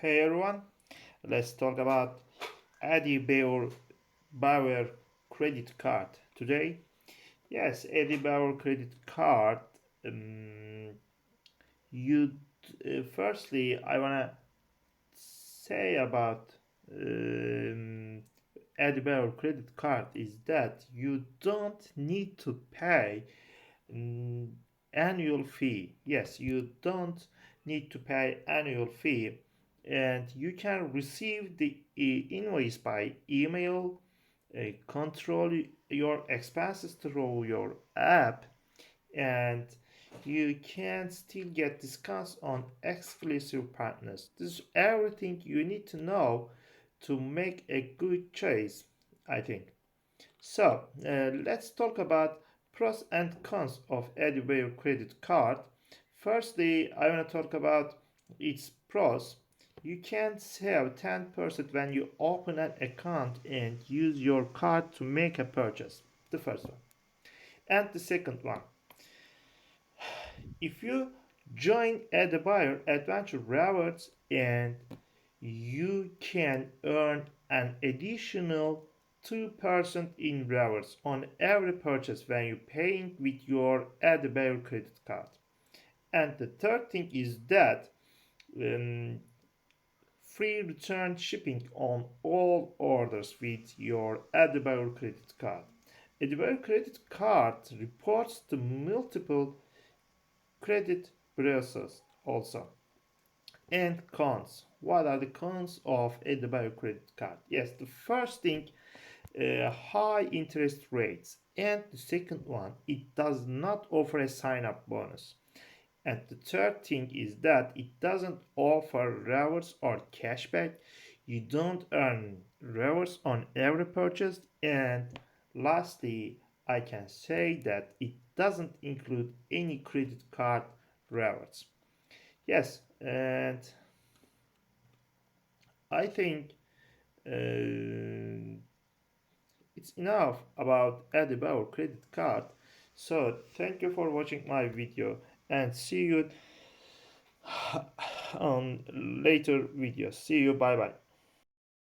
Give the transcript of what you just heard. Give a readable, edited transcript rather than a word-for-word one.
Hey everyone, let's talk about Eddie Bauer Credit Card today. Yes, Eddie Bauer Credit Card. Um, you Firstly, I wanna say about Eddie Bauer Credit Card is that you don't need to pay um, annual fee. Yes, you don't need to pay annual fee, and you can receive the invoice by email, control your expenses through your app, and you can still get discounts on exclusive partners. This is everything you need to know to make a good choice, I think. So let's talk about pros and cons of Eddie Bauer Credit Card. Firstly, I want to talk about its pros. You can save 10% when you open an account and use your card to make a purchase. The first one. And the second one, if you join Eddie Bauer Adventure Rewards and you can earn an additional 2% in rewards on every purchase when you're paying with your Eddie Bauer credit card. And the third thing is that um, free return shipping on all orders with your Eddie Bauer credit card. Eddie Bauer credit card reports to multiple credit bureaus also. And cons. What are the cons of Eddie Bauer credit card? Yes, the first thing, high interest rates, and the second one, it does not offer a sign-up bonus. And the third thing is that it doesn't offer rewards or cashback. You don't earn rewards on every purchase. And lastly, I can say that it doesn't include any credit card rewards. Yes, and I think it's enough about Eddie Bauer credit card. So thank you for watching my video and see you on later videos. See you. Bye bye.